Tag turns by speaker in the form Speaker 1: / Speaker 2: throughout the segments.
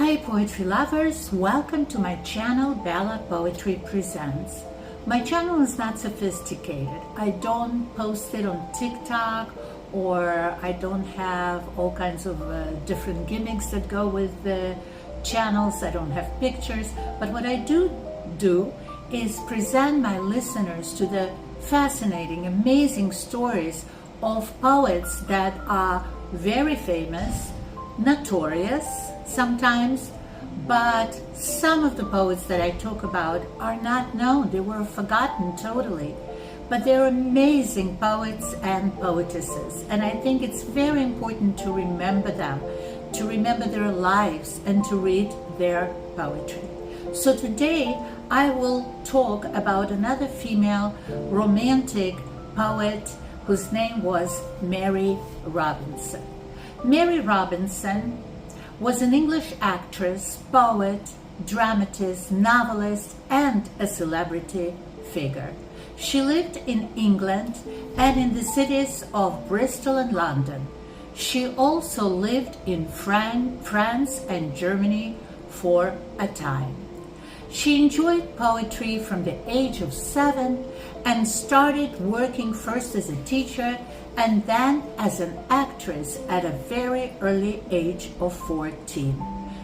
Speaker 1: Hi poetry lovers, welcome to my channel Bella Poetry Presents. My channel is not sophisticated. I don't post it on TikTok, or I don't have all kinds of different gimmicks that go with the channels. I don't have pictures, but what I do is present my listeners to the fascinating, amazing stories of poets that are very famous, notorious sometimes, but some of the poets that I talk about are not known. They were forgotten totally, but they're amazing poets and poetesses, and I think it's very important to remember them, to remember their lives, and to read their poetry. So today I will talk about another female romantic poet whose name was Mary Robinson. Mary Robinson was an English actress, poet, dramatist, novelist, and a celebrity figure. She lived in England and in the cities of Bristol and London. She also lived in France and Germany for a time. She enjoyed poetry from the age of 7 and started working first as a teacher and then as an actress at a very early age of 14.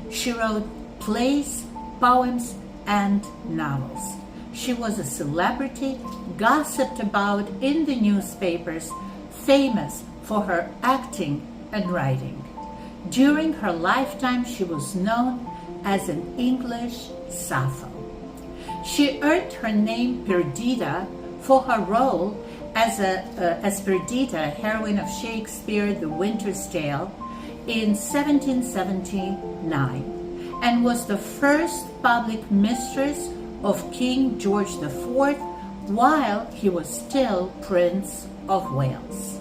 Speaker 1: She wrote plays, poems, and novels. She was a celebrity, gossiped about in the newspapers, famous for her acting and writing. During her lifetime, she was known as an English Sappho. She earned her name Perdita for her role as Perdita, heroine of Shakespeare, The Winter's Tale, in 1779, and was the first public mistress of King George IV while he was still Prince of Wales.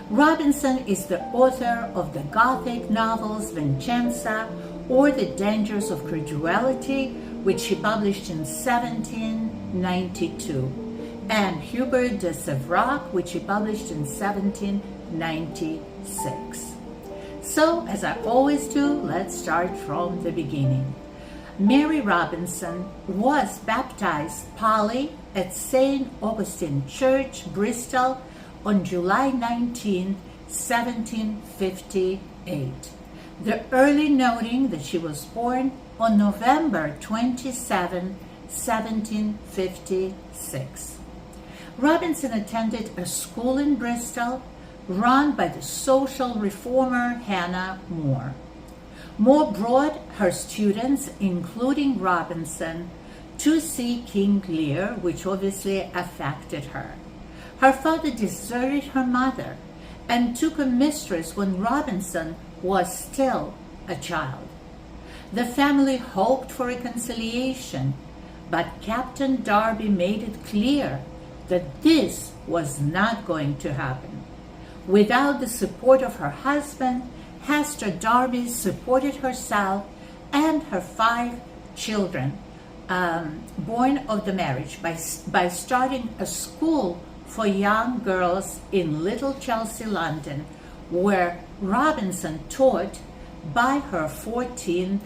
Speaker 1: Robinson is the author of the Gothic novels Vincenza or The Dangers of Credulity, which she published in 1792, and Hubert de Séverac, which he published in 1796. So, as I always do, let's start from the beginning. Mary Robinson was baptized Polly at St. Augustine Church, Bristol, on July 19, 1758. The early noting that she was born on November 27, 1756. Robinson attended a school in Bristol run by the social reformer Hannah More. More brought her students, including Robinson, to see King Lear, which obviously affected her. Her father deserted her mother and took a mistress when Robinson was still a child. The family hoped for reconciliation, but Captain Darby made it clear that this was not going to happen. Without the support of her husband, Hester Darby supported herself and her 5 children born of the marriage by starting a school for young girls in Little Chelsea, London, where Robinson taught by her 14th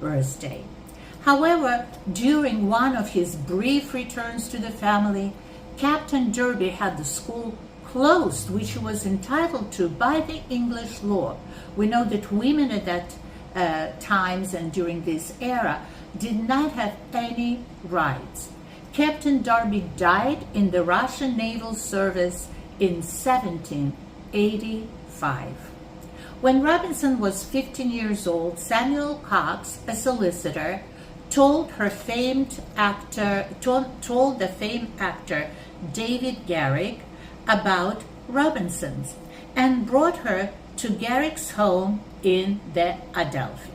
Speaker 1: birthday. However, during one of his brief returns to the family, Captain Derby had the school closed, which he was entitled to by the English law. We know that women at that times and during this era did not have any rights. Captain Darby died in the Russian naval service in 1785. When Robinson was 15 years old, Samuel Cox, a solicitor, told the famed actor David Garrick about Robinson's and brought her to Garrick's home in the Adelphi.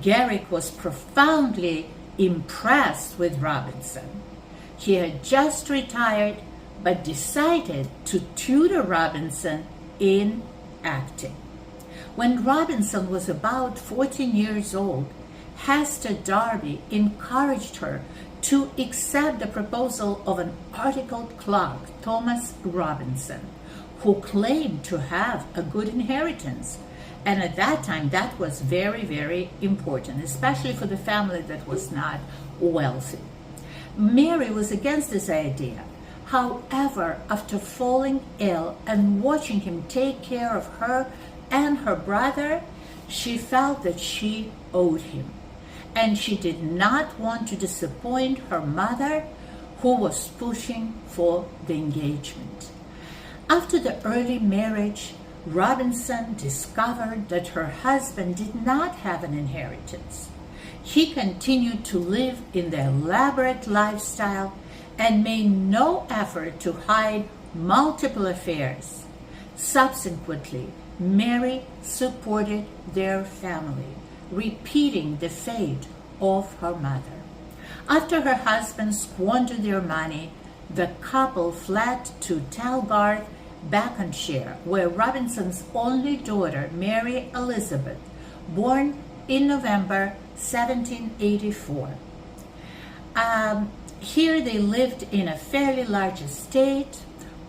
Speaker 1: Garrick was profoundly impressed with Robinson. He had just retired but decided to tutor Robinson in acting. When Robinson was about 14 years old, Hester Darby encouraged her to accept the proposal of an articled clerk, Thomas Robinson, who claimed to have a good inheritance And at that time, that was very, very important, especially for the family that was not wealthy. Mary was against this idea. However, after falling ill and watching him take care of her and her brother, she felt that she owed him. And she did not want to disappoint her mother, who was pushing for the engagement. After the early marriage, Robinson discovered that her husband did not have an inheritance. He continued to live in the elaborate lifestyle and made no effort to hide multiple affairs. Subsequently, Mary supported their family, repeating the fate of her mother. After her husband squandered their money, the couple fled to Talgarth, Buckinghamshire, where Robinson's only daughter, Mary Elizabeth, born in November 1784. Here they lived in a fairly large estate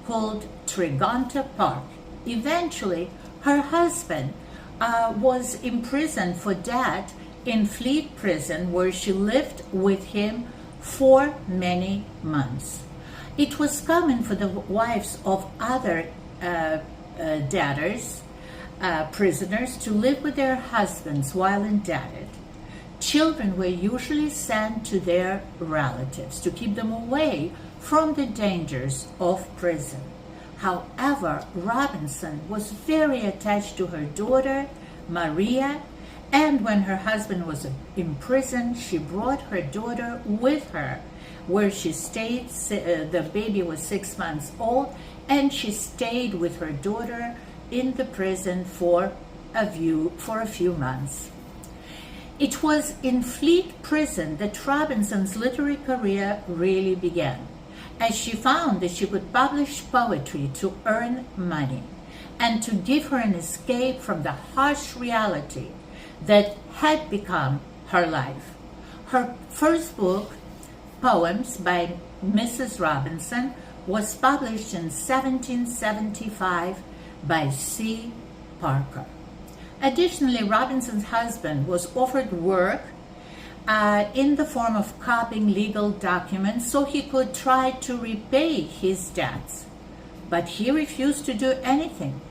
Speaker 1: called Tregonta Park. Eventually, her husband was imprisoned for debt in Fleet Prison, where she lived with him for many months. It was common for the wives of other debtors, prisoners, to live with their husbands while indebted. Children were usually sent to their relatives to keep them away from the dangers of prison. However, Robinson was very attached to her daughter, Maria, and when her husband was in prison, she brought her daughter with her, where she stayed. The baby was 6 months old, and she stayed with her daughter in the prison for a few months. It was in Fleet Prison that Robinson's literary career really began, as she found that she could publish poetry to earn money and to give her an escape from the harsh reality that had become her life. Her first book, Poems by Mrs. Robinson, was published in 1775 by C. Parker. Additionally, Robinson's husband was offered work in the form of copying legal documents so he could try to repay his debts, but he refused to do anything.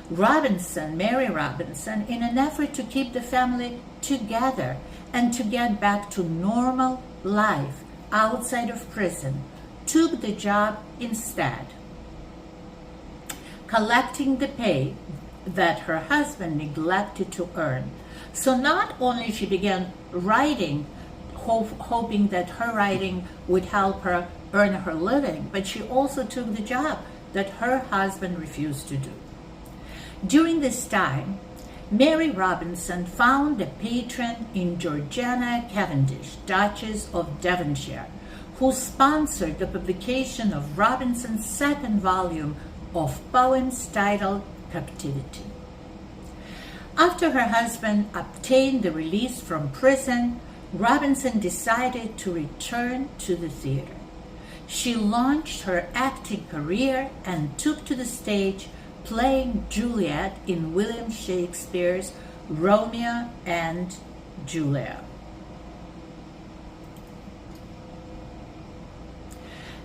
Speaker 1: Mary Robinson, in an effort to keep the family together and to get back to normal life outside of prison, took the job instead, collecting the pay that her husband neglected to earn. So not only she began writing, hoping that her writing would help her earn her living, but she also took the job that her husband refused to do. During this time, Mary Robinson found a patron in Georgiana Cavendish, Duchess of Devonshire, who sponsored the publication of Robinson's second volume of poems titled Captivity. After her husband obtained the release from prison, Robinson decided to return to the theater. She launched her acting career and took to the stage, playing Juliet in William Shakespeare's Romeo and Juliet.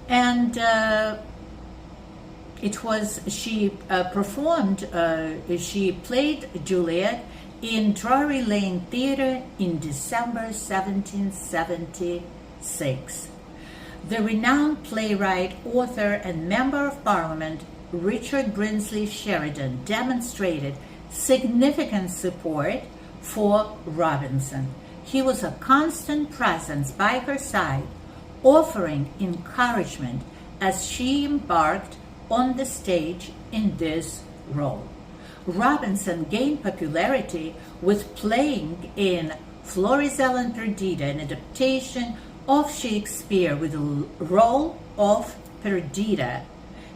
Speaker 1: And she played Juliet in Drury Lane Theatre in December 1776. The renowned playwright, author, and member of Parliament Richard Brinsley Sheridan demonstrated significant support for Robinson. He was a constant presence by her side, offering encouragement as she embarked on the stage in this role. Robinson gained popularity with playing in Florizel and Perdita, an adaptation of Shakespeare with the role of Perdita,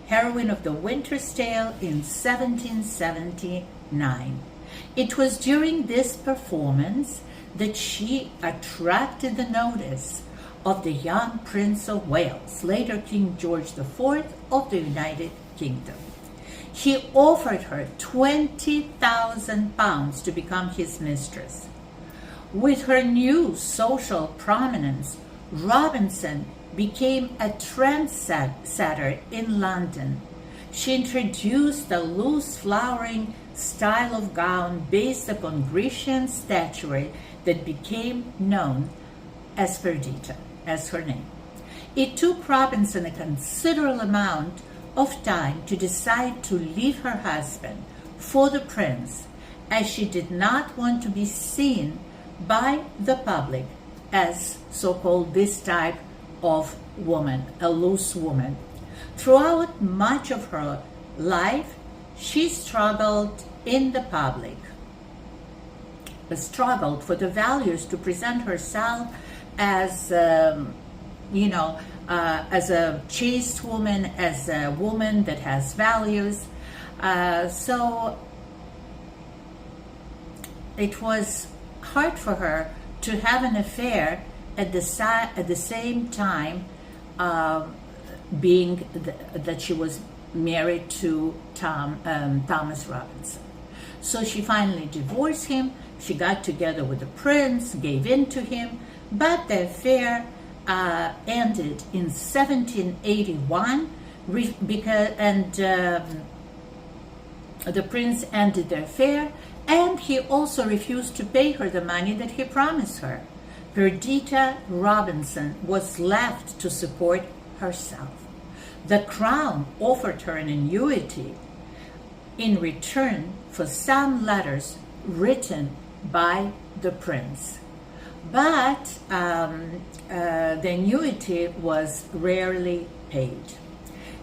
Speaker 1: heroine of The Winter's Tale, in 1779. It was during this performance that she attracted the notice of the young Prince of Wales, later King George IV of the United Kingdom. He offered her £20,000 to become his mistress. With her new social prominence, Robinson became a trendsetter in London. She introduced a loose flowering style of gown based upon Grecian statuary that became known as Perdita, as her name. It took Robinson a considerable amount of time to decide to leave her husband for the prince, as she did not want to be seen by the public as so-called this type of woman, a loose woman. Throughout much of her life, she struggled in the public, struggled for the values to present herself as, as a chaste woman, as a woman that has values. So it was hard for her to have an affair at the same time being that she was married to Thomas Robinson. So she finally divorced him. She got together with the prince, gave in to him, but the affair ended in 1781 the prince ended the affair, and he also refused to pay her the money that he promised her. Perdita Robinson was left to support herself. The crown offered her an annuity in return for some letters written by the prince. But the annuity was rarely paid.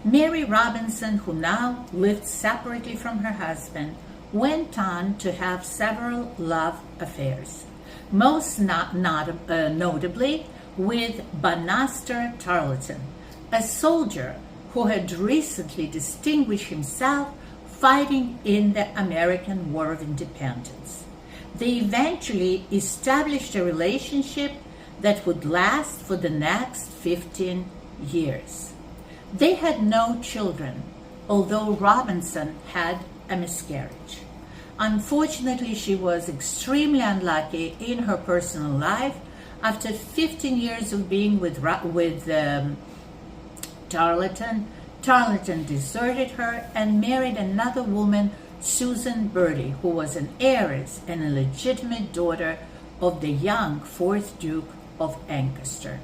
Speaker 1: Mary Robinson, who now lived separately from her husband, went on to have several love affairs, most notably with Banastre Tarleton, a soldier who had recently distinguished himself fighting in the American War of Independence. They eventually established a relationship that would last for the next 15 years. They had no children, although Robinson had a miscarriage. Unfortunately, she was extremely unlucky in her personal life. After 15 years of being with Tarleton, Tarleton deserted her and married another woman, Susan Bertie, who was an heiress and a legitimate daughter of the young 4th Duke of Lancaster.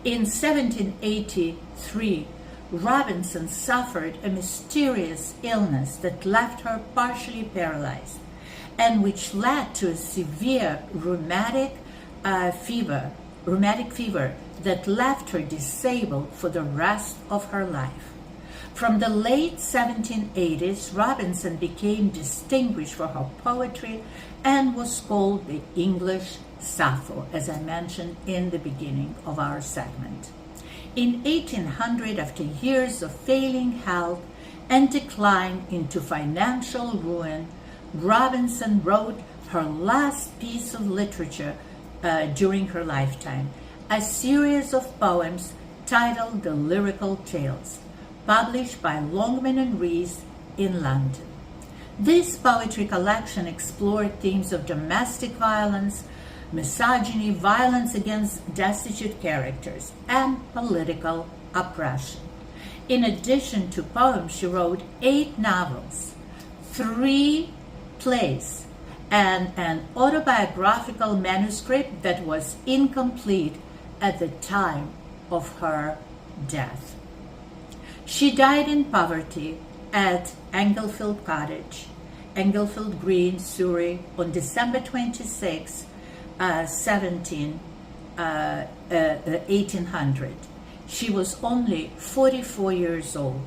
Speaker 1: In 1783, Robinson suffered a mysterious illness that left her partially paralyzed, and which led to a severe rheumatic fever that left her disabled for the rest of her life. From the late 1780s, Robinson became distinguished for her poetry and was called the English Sappho, as I mentioned in the beginning of our segment. In 1800, after years of failing health and decline into financial ruin, Robinson wrote her last piece of literature during her lifetime, a series of poems titled The Lyrical Tales, published by Longman and Rees in London. This poetry collection explored themes of domestic violence, misogyny, violence against destitute characters, and political oppression. In addition to poems, she wrote 8 novels, 3 plays, and an autobiographical manuscript that was incomplete at the time of her death. She died in poverty at Englefield Cottage, Englefield Green, Surrey, on December 26, 1800. She was only 44 years old.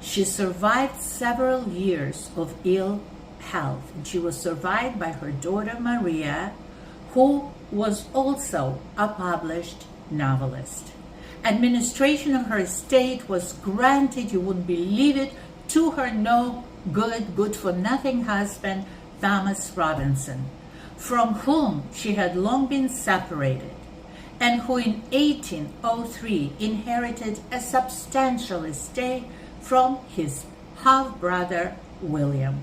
Speaker 1: She survived several years of ill health, and she was survived by her daughter Maria, who was also a published novelist. Administration of her estate was granted, you wouldn't believe it, to her good-for-nothing husband, Thomas Robinson, from whom she had long been separated, and who in 1803 inherited a substantial estate from his half-brother William.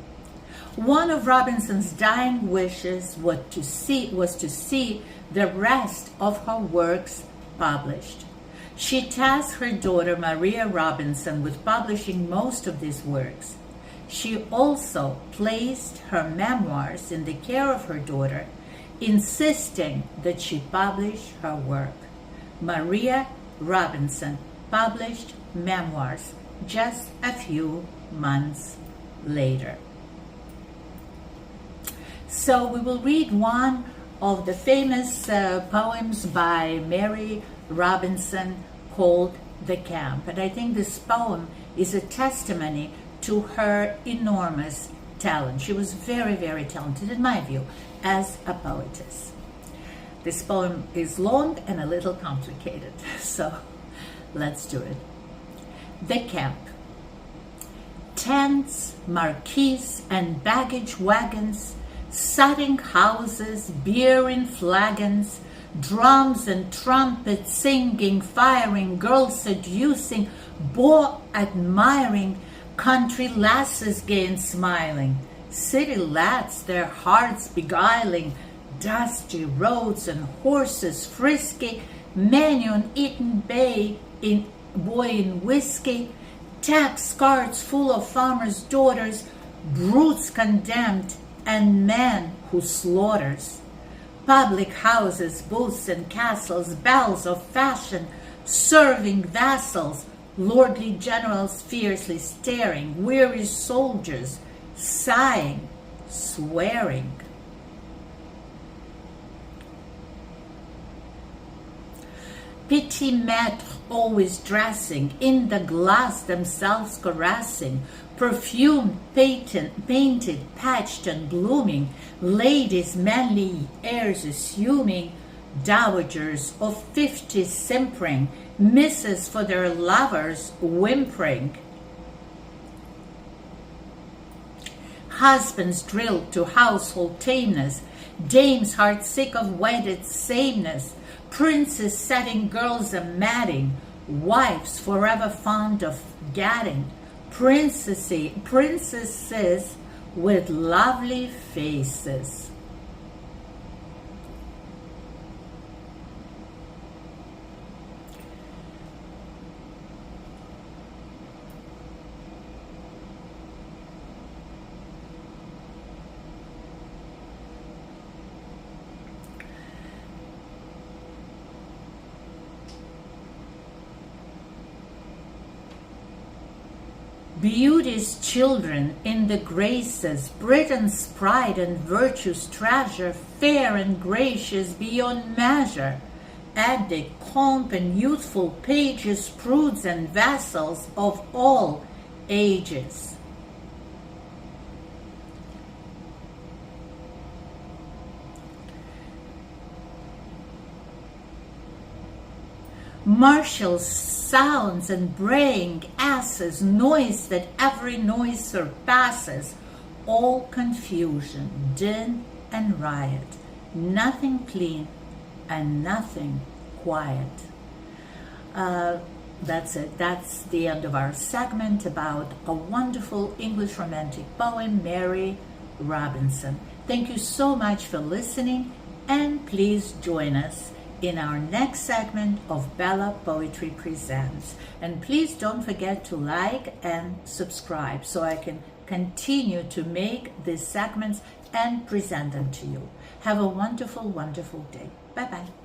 Speaker 1: One of Robinson's dying wishes was to see the rest of her works published. She tasked her daughter Maria Robinson with publishing most of these works. She also placed her memoirs in the care of her daughter, insisting that she publish her work. Maria Robinson published memoirs just a few months later. So we will read one of the famous poems by Mary Robinson called The Camp. And I think this poem is a testimony to her enormous talent. She was very, very talented, in my view, as a poetess. This poem is long and a little complicated, so let's do it. The Camp. Tents, marquees, and baggage wagons, sitting houses, beer in flagons, drums and trumpets singing, firing, girls seducing, boy admiring, country lasses gay and smiling, city lads their hearts beguiling, dusty roads and horses frisky, menu on Eaton Bay in boy in whiskey, tax carts full of farmers' daughters, brutes condemned, and men who slaughters. Public houses, booths and castles, bells of fashion, serving vassals, lordly generals fiercely staring, weary soldiers sighing, swearing. Petit maîtres always dressing, in the glass themselves caressing, perfumed, painted, patched and blooming, ladies manly airs assuming, dowagers of 50 simpering, misses for their lovers whimpering, husbands drilled to household tameness, dames heartsick of wedded sameness, princes setting girls a matting, wives forever fond of gadding, princesses with lovely faces. Beauty's children in the graces, Britain's pride and virtue's treasure, fair and gracious beyond measure, addict, comp, and youthful pages, prudes and vassals of all ages. Martial sounds and braying asses, noise that every noise surpasses, all confusion, din and riot, nothing clean and nothing quiet. That's it. That's the end of our segment about a wonderful English romantic poem, Mary Robinson. Thank you so much for listening, and please join us in our next segment of Bella Poetry Presents. And please don't forget to like and subscribe so I can continue to make these segments and present them to you. Have a wonderful, wonderful day. Bye-bye.